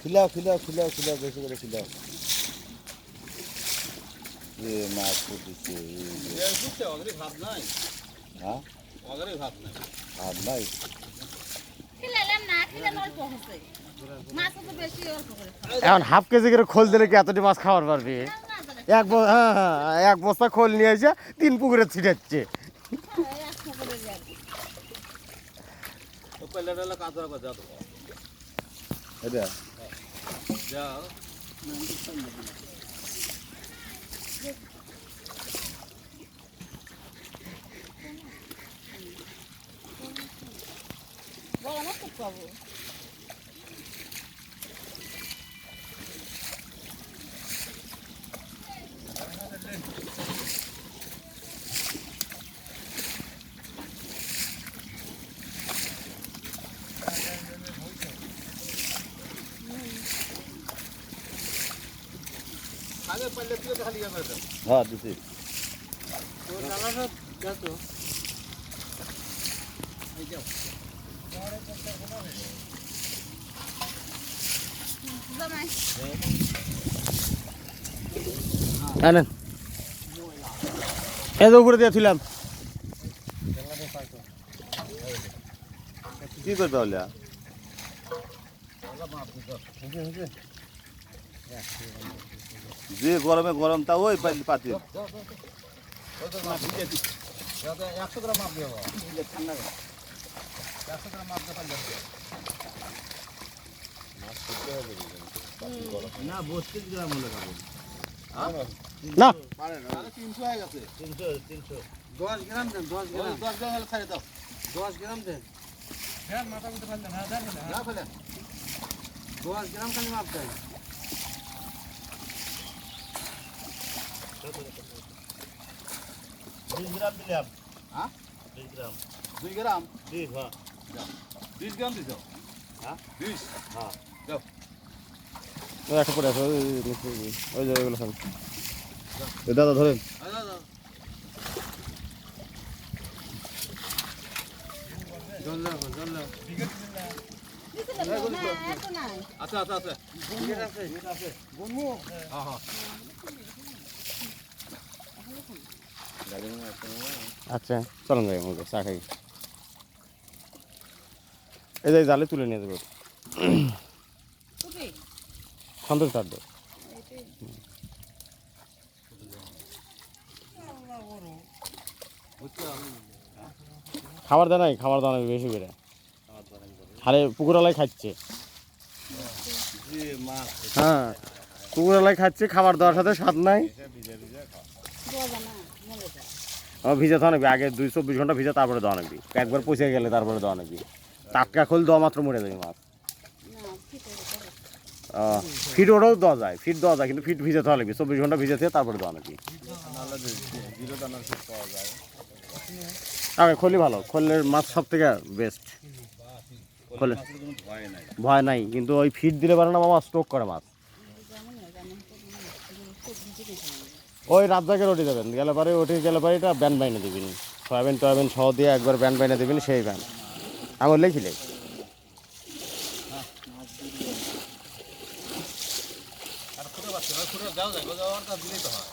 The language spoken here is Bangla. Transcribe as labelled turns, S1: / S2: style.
S1: খিলাও বেশি করে খিলাও। মাছ ফুটছে
S2: ভাত নাই।
S1: হ্যাঁ
S2: ভাত নাই।
S1: ভাত নাই।
S3: এখন হাফ কেজি করে খোল দিলে কি এতটি মাছ খাওয়ার পারবি? এক বস্তা খোল নিয়ে এসে 3 পুকুরে ছিটাচ্ছে।
S1: এটা হ্যাঁ দিছি।
S3: আনেন এই উপরে দিয়েছিলাম।
S1: কি করবে তাহলে? যে গরমে গরম তা ওই পাতি
S2: 100 গ্রাম মাপ দেবো ঠান্ডা 100 গ্রাম মাপ দেওয়া না 32 গ্রাম হলে পাবেন
S3: না
S2: পারে না 300 হয়ে গেছে 300 10 গ্রাম দেন 10 গ্রাম হলে খাই দাও 10 গ্রাম দেন হ্যাঁ মাথা মধ্যে ফেল দেন হ্যাঁ দেন না ফেলেন 10 গ্রাম খালি মাপ দেন
S1: 20 গ্রাম দিলাম।
S2: হ্যাঁ
S1: 20 গ্রাম
S2: 2 গ্রাম
S1: 20 হ্যাঁ
S2: 20 গ্রাম দিছো
S1: হ্যাঁ
S2: 20
S1: হ্যাঁ
S2: দাও
S3: একটা পড়ে আছে ওই যে এগুলো খান। দাদা ধরেন
S2: আচ্ছা
S3: আচ্ছা চলেন যাই আমাকে চা খাই। এই যে জালে তুলে নিয়ে যাবো সন্তোষ তার দো খাবার দেয় নাই, খাবার দাও বেশি করে হারে পুকুরালাই খাচ্ছে। হ্যাঁ পুকুরালাই খাচ্ছে, খাবার দেওয়ার সাথে স্বাদ নাই। ভিজা দেওয়া নাকি আগে 2-24 ঘন্টা ভিজা তারপরে দেওয়া নাকি, একবার পচে গেলে তারপরে দেওয়া নাকি। টাটকা খোল দেওয়া মাত্র মরে যাবে মাছ। ফিট ওটাও দেওয়া যায়, ফিট দেওয়া যায় কিন্তু ফিট ভিজে দেওয়া লাগবে 24 ঘন্টা ভিজে থেকে তারপরে দেওয়া নাকি। আগে খোলই ভালো, খোলের মাছ সব থেকে বেস্ট। খোলে ভয় নাই কিন্তু ওই ফিট দিলে পারে না মামা, স্ট্রোক করে মাছ। ওই রাত জায়গায় রুটি দেবেন গেলে পারে, ওটি গেলে পারে এটা ব্যান বাইনে দেবেন, সয়াবিন টয়াবিন সহ দিয়ে একবার ব্যান বাইনে দেবেন, সেই ব্যান আঙুল লেখিলে।
S2: আর খুঁড়ে যাও দিলেই তো হয়।